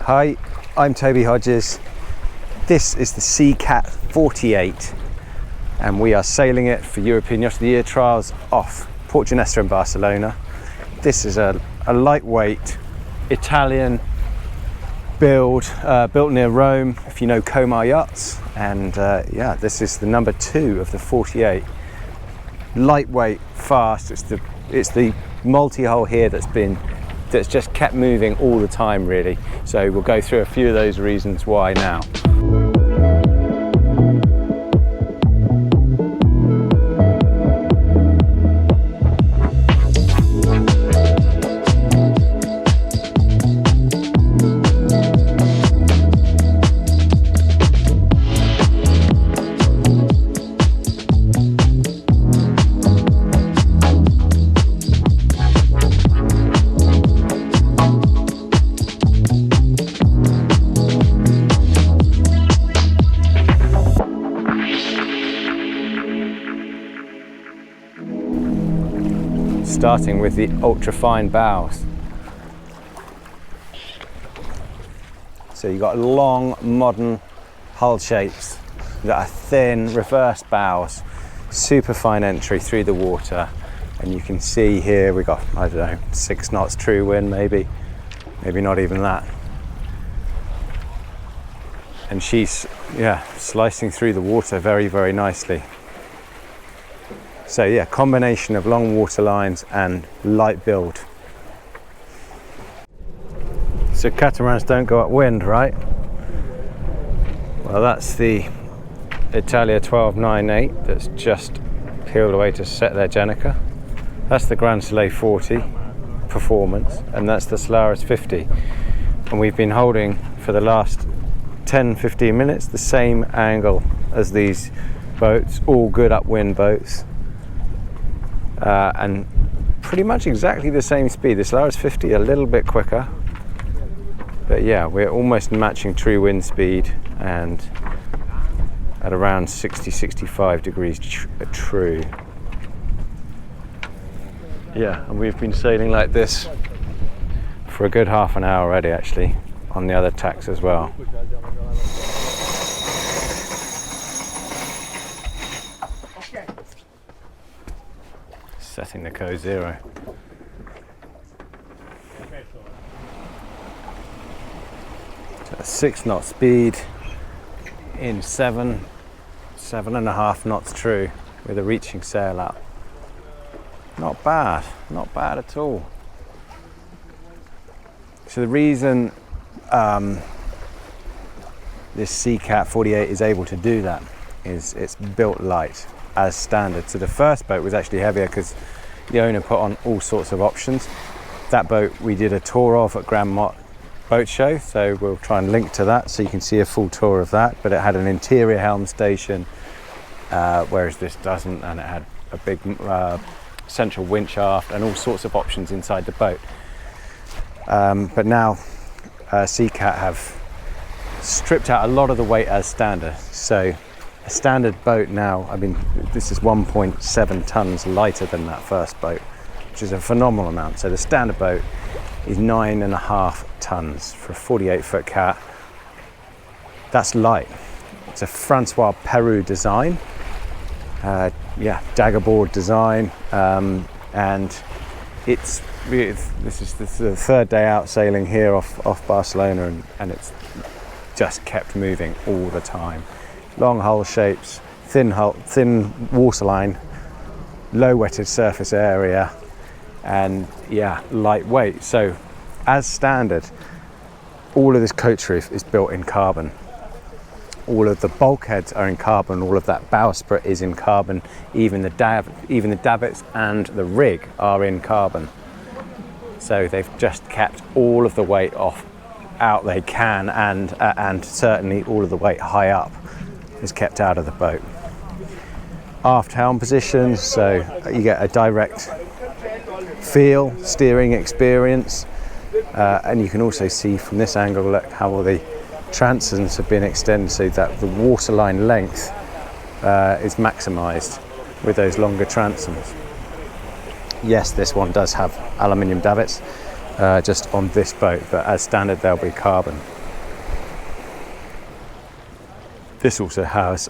Hi, I'm Toby Hodges. This is the Seacat 48 and we are sailing it for European Yacht of the Year trials off Port Ginesta in Barcelona. This is a lightweight Italian build, built near Rome, if you know Comar Yachts, and yeah, this is the number 2 of the 48. Lightweight, fast. It's the multi-hull here that's just kept moving all the time, really. So we'll go through a few of those reasons why now. Starting with the ultra fine bows. So you've got long modern hull shapes. You've got a thin reverse bows, super fine entry through the water, and you can see here we've got, I don't know, 6 knots true wind, maybe not even that. And she's, yeah, slicing through the water very, very nicely. So yeah, combination of long water lines and light build. So catamarans don't go upwind, right? Well, that's the Italia 1298 that's just peeled away to set their Jenica. That's the Grand Soleil 40 Performance, and that's the Solaris 50. And we've been holding for the last 10-15 minutes the same angle as these boats, all good upwind boats. And pretty much exactly the same speed. The Solaris 50 a little bit quicker, but yeah, we're almost matching true wind speed and at around 60-65 degrees true. Yeah, and we've been sailing like this for a good half an hour already, actually, on the other tacks as well. Setting the code 0. So a 6 knot speed in 7.5 knots true with a reaching sail up. Not bad at all. So the reason this Seacat 48 is able to do that is it's built light as standard. So the first boat was actually heavier because the owner put on all sorts of options. That boat we did a tour of at Grand Mott Boat Show, so we'll try and link to that so you can see a full tour of that. But it had an interior helm station, whereas this doesn't, and it had a big central winch aft and all sorts of options inside the boat. But now Seacat have stripped out a lot of the weight as standard. So a standard boat now, I mean, this is 1.7 tons lighter than that first boat, which is a phenomenal amount. So the standard boat is 9.5 tons for a 48-foot cat. That's light. It's a Francois Perus design, yeah, daggerboard design, and this is the third day out sailing here off Barcelona, and it's just kept moving all the time. Long hull shapes, thin waterline, low wetted surface area, and yeah, lightweight. So as standard, all of this coach roof is built in carbon. All of the bulkheads are in carbon, all of that bowsprit is in carbon, even the davits and the rig are in carbon. So they've just kept all of the weight out they can, and certainly all of the weight high up is kept out of the boat. Aft helm positions, so you get a direct feel, steering experience, and you can also see from this angle, look how all the transoms have been extended so that the waterline length is maximised with those longer transoms. Yes, this one does have aluminium davits just on this boat, but as standard they'll be carbon. This also has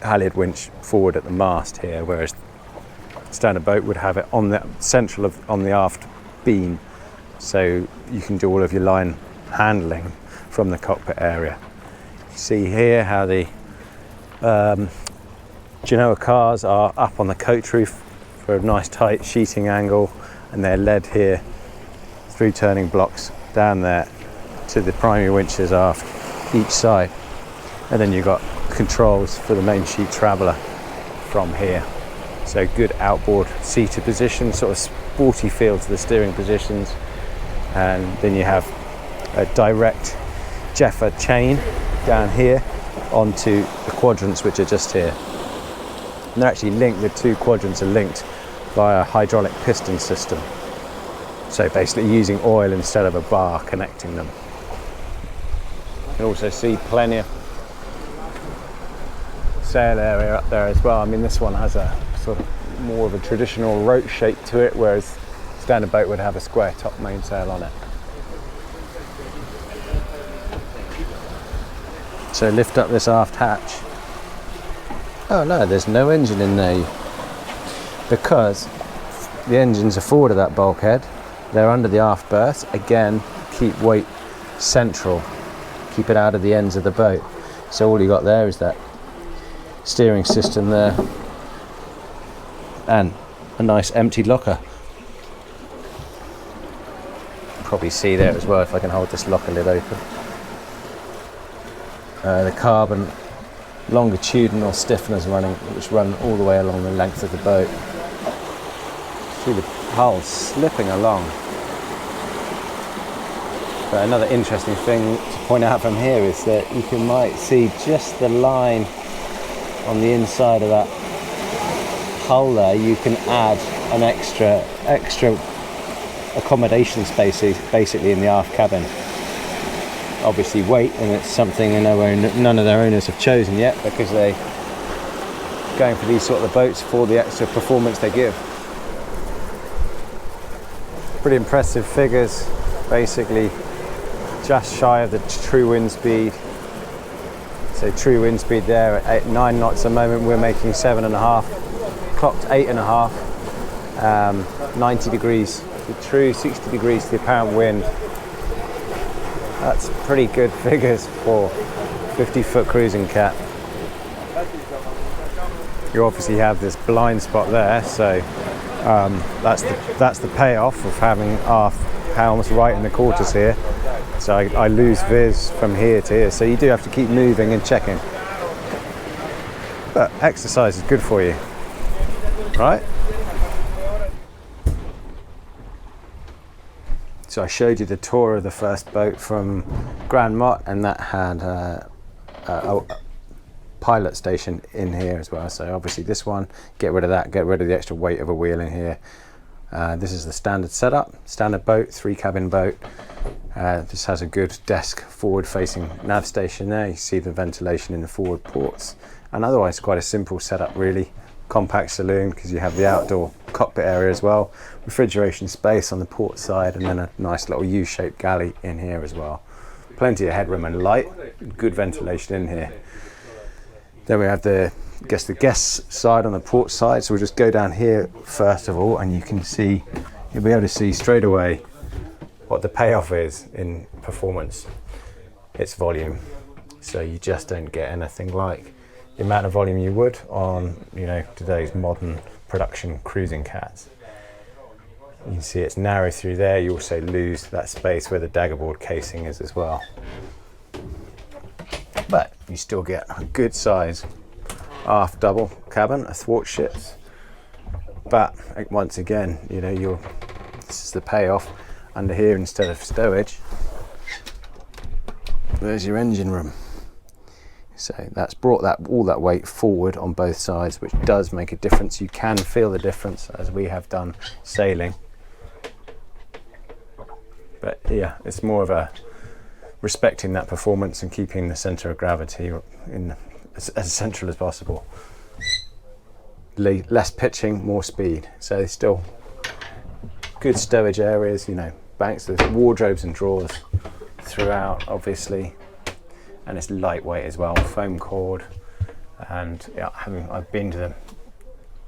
halyard winch forward at the mast here, whereas standard boat would have it on the central on the aft beam, so you can do all of your line handling from the cockpit area. You see here how the Genoa cars are up on the coach roof for a nice tight sheeting angle, and they're led here through turning blocks down there to the primary winches aft each side, and then you've got controls for the main sheet traveller from here. So good outboard seated position, sort of sporty feel to the steering positions, and then you have a direct Jeffer chain down here onto the quadrants, which are just here. And they're actually linked, the two quadrants are linked via a hydraulic piston system. So basically using oil instead of a bar connecting them. You can also see plenty of sail area up there as well. I mean, this one has a sort of more of a traditional rope shape to it, whereas standard boat would have a square top mainsail on it. So lift up this aft hatch. Oh no, there's no engine in there, because the engines are forward of that bulkhead. They're under the aft berth. Again, keep weight central, keep it out of the ends of the boat. So all you got there is that steering system there and a nice empty locker. Probably see there as well if I can hold this locker lid open. The carbon longitudinal stiffeners running, which run all the way along the length of the boat. See the hull slipping along. But another interesting thing to point out from here is that you might see just the line on the inside of that hull there. You can add an extra accommodation space basically in the aft cabin. Obviously weight, and it's something none of their owners have chosen yet, because they're going for these sort of boats for the extra performance they give. Pretty impressive figures, basically just shy of the true wind speed. So true wind speed there at 9 knots a moment, we're making 7.5, clocked 8.5, 90 degrees the true, 60 degrees to the apparent wind. That's pretty good figures for 50-foot cruising cat. You obviously have this blind spot there, so that's the payoff of having aft helms right in the quarters here. So I lose viz from here to here, so you do have to keep moving and checking. But exercise is good for you, right? So I showed you the tour of the first boat from Grand Mott, and that had a pilot station in here as well. So obviously this one, get rid of that, get rid of the extra weight of a wheel in here. This is the standard setup, standard boat, 3-cabin boat. This has a good desk forward facing nav station there. You see the ventilation in the forward ports, and otherwise quite a simple setup really. Compact saloon, because you have the outdoor cockpit area as well, refrigeration space on the port side, and then a nice little U-shaped galley in here as well. Plenty of headroom and light, good ventilation in here. Then we have the guest side on the port side, so we'll just go down here first of all, and you'll be able to see straight away what the payoff is in performance. It's volume. So you just don't get anything like the amount of volume you would on, today's modern production cruising cats. You can see it's narrow through there. You also lose that space where the daggerboard casing is as well. But you still get a good size aft double cabin, athwartships. But once again, this is the payoff. Under here, instead of stowage, there's your engine room. So that's brought all that weight forward on both sides, which does make a difference. You can feel the difference, as we have done sailing. But yeah, it's more of a respecting that performance and keeping the centre of gravity as central as possible. Less pitching, more speed. So still good stowage areas, banks, there's wardrobes and drawers throughout, obviously. and it's lightweight as well, foam cord. And yeah, I've been to the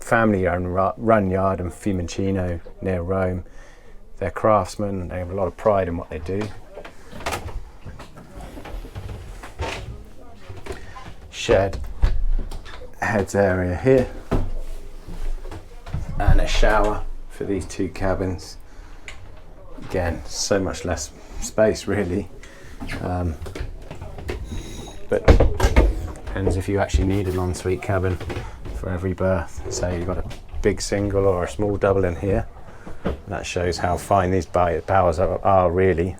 family-run yard in Fiumicino near Rome. They're craftsmen, they have a lot of pride in what they do. Shed heads area here, and a shower for these two cabins. Again, so much less space really, but depends if you actually need an ensuite cabin for every berth. Say you've got a big single or a small double in here. That shows how fine these bowers are really.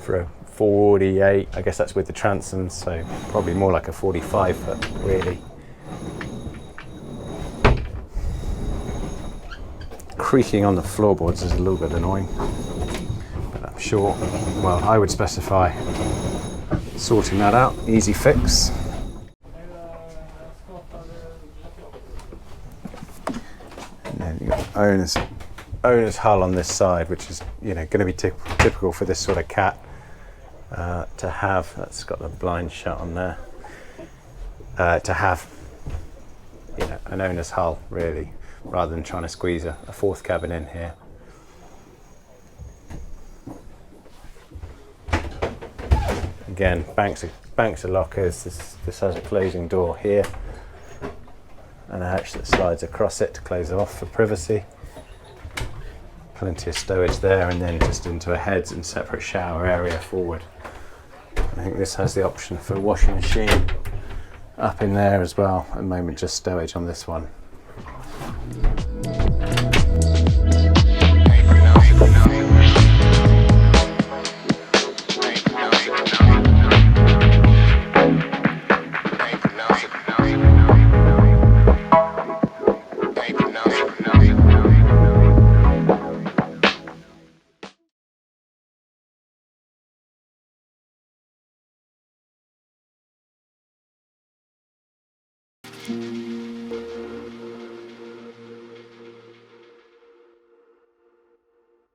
For a 48, I guess that's with the transoms, so probably more like a 45 foot really. Creaking on the floorboards is a little bit annoying, but I'm sure, well, I would specify sorting that out, easy fix. And then you've got owner's hull on this side, which is, you know, going to be typical for this sort of cat to have. That's got the blind shut on there. To have, you know, an owner's hull really, rather than trying to squeeze a fourth cabin in here. Again, banks of lockers. This has a closing door here, and a hatch that slides across it to close it off for privacy. Plenty of stowage there, and then just into a heads and separate shower area forward. I think this has the option for a washing machine up in there as well. At the moment, just stowage on this one.